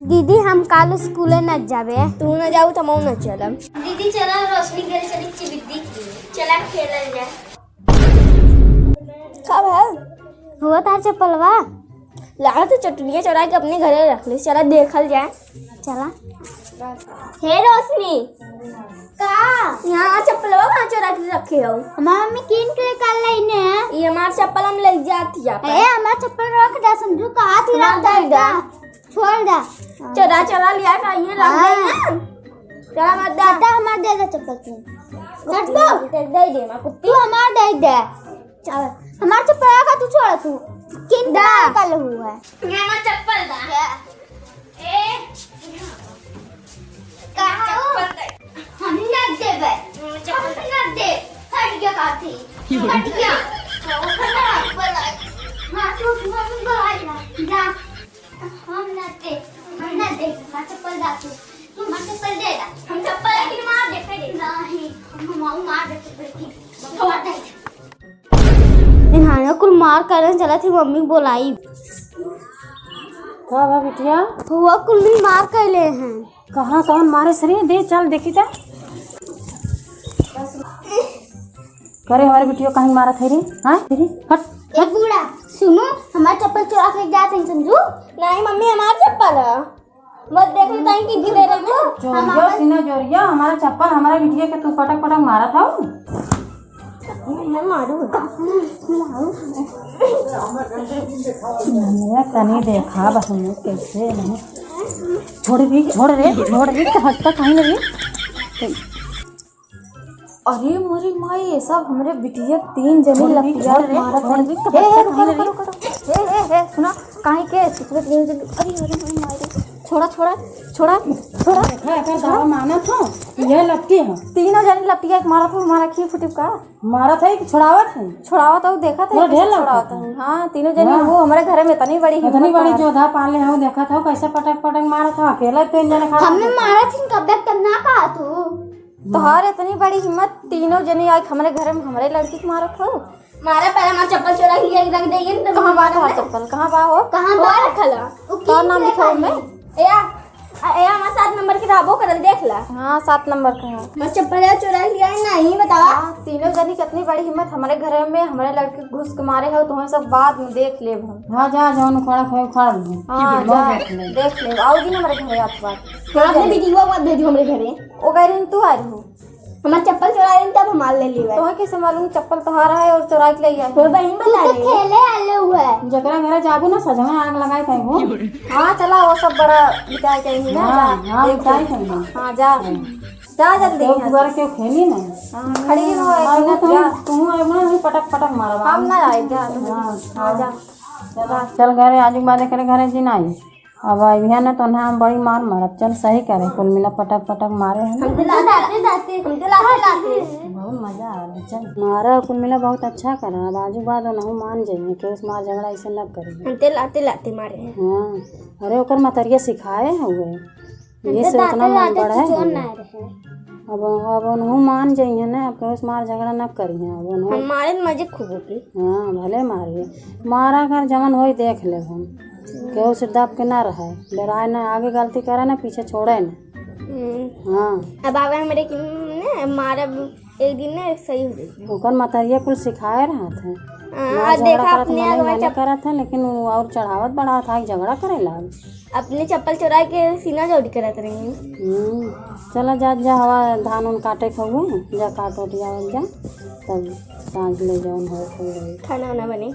दीदी हम काल स्कूल न जाबे। तू न जाऊ तो मऊ न चलम। दीदी चला रोशनी घर चली चिबिद्दी चला खेलल जा। कब है हुआ तार चप्पलवा लाला तो चटनिया चढ़ा के अपने घरे रख ली। चला देखल जाए। चला। हे रोशनी का यहाँ चप्पलवा कहाँ चढ़ा के रखे हो? हमार मम्मी किन के काल लेने ये हमार चप्पल हम ले जाती है। ए हमार चप्पल रख दे समझू कहा थी रख दे छोड़ दे। चला चला लिया का ये लग गई ना। चला मत दादा हमार दे दे चप्पल तू हट दो दे दे मां कुत्ती तू हमार दे दे। चल हमार चप्पल का तू छोड़ तू किन का कल हुआ है मेरा चप्पल दा ए कहां हम न देबे चप्पल न दे हट गया काठी हट गया वो खराब बोला हां तू हम बोला जा हम न दे हमार चप्पल दा तू हमार चप्पल दे दा हम चप्पल लेकिन मार दे फिर नहीं हम मार दे फिर छोड़ दे। इन्हाने कुल मार करन चला थी मम्मी बोलाई का बा बिटिया हुआ कुल भी मार कैले हैं। कहाँ कौन मारे सरी दे चल देखी जा करे हमारे बिटिया कहीं मारा थे रे हाँ तेरी हट एक बूढ़ा सुनो हमारा चप्पल चुरा के जाते हैं समझू। नहीं मम्मी हमार चप्पल है मत देख ली ताई की दे रहे हो। जोरिया सीना जोरिया हमारा चप्पल हमारा बिटिया के तू पटक पटक मारा था मैं मारू मैं कहीं देखा बस हमें कैसे नहीं छोड़ रे हटता कहीं नहीं। अरे मोरी माई ये सब हमरे बिटिया तीन जने लपिया हे सुना काहे के दूसरे तीन जने अरे माई छोड़ा दावा माना था ये लपटी है तीनों जने लपिया एक मारा था हमारा खी फुटी का मारा था कि छुड़ावत है छुड़ावा तो देखा था ढेर छुड़ावा हाँ तीनों जने वो हमारे घर में इतनी बड़ी जोधा पाले हैं देखा था कैसे पटक पटक मारा था अकेला तीन जने खड़ा हमने मारा थी कब तक करना कहा तू तोहार इतनी बड़ी हिम्मत तीनों जने आज हमारे घर में हमारे लड़की को मारा था मारा पहले हमारा चप्पल चुरा के रख देंगे तो कहां बा तुम्हारा चप्पल कहां बा हो कहां बा रखला तो नाम लिखो में या हमारा 7 नंबर की राबो करल देख ला। हाँ 7 नंबर का है मैं चप्पल चुरा लिया नहीं बतावा। तीनों जनी कितनी बड़ी हिम्मत हमारे घर में हमारे लड़के घुस के मारे हो तुम्हें सब बाद में देख ले हम। हाँ जा जौन खड़ा खोए खड़ा ले हाँ देख ले आओ दिन हमारे घर आत बात आपने वीडियो मत भेजो हमारे घरे ओ गई रही तू आ रही हो हमारा चप्पल चुरा रही तब हम ले ली तो कैसे मालूम चप्पल तुम्हारा है और चुरा के ले आई वो बहन बता रही खेले आले हुए जकरा घरे जाबू ना सजवा आग लगाए कहीं हो। हाँ चला वो सब बड़ा बिताई कहीं ना हां बिताई कहीं हाँ जा जल्दी तो घर के खेली ना खड़ी हो आएगा तू आएगा नहीं पटक पटक मारा हम ना आए जा हाँ जा चल घरे आजू बाजू करे घरे जी ना आई अब अभिया ना तो हम बड़ी मार मारा चल सही करे कुल मिला पटक पटक मारे है हम लाते बहुत मजा आ रहा चल मारा कुल मिला बहुत अच्छा करा अब आजू बाजू नहीं मान जाइए कि उस मार झगड़ा ऐसे न करेंगे हम लाते मारे हाँ अरे ओकर मतरिया सिखाए हुए ये से उतना मन बड़ा है अब उन्हों मान जाइए ना अब उस मार झगड़ा न करिए अब उन्हों हमारे मजे खूब होगी। हाँ भले मारिए मारा कर जमन हो देख ले हम केहू से दब के ना रहे डराए ना आगे गलती करे ना पीछे छोड़े ना। हाँ अब आवे हमारे कि मारा एक दिन ना सही हो गई ओकर मतरिया कुल सिखाए रहा थे देखा अपने मना करा था लेकिन वो और चढ़ावत बढ़ा था झगड़ा करे ला अपने चप्पल चुरा के सीना जोड़ी करत रही। चला जा जा हवा धान उन काटे खुए जा काट उठ जावल जा तब सांझ ले जाओ हो खाना वाना बने।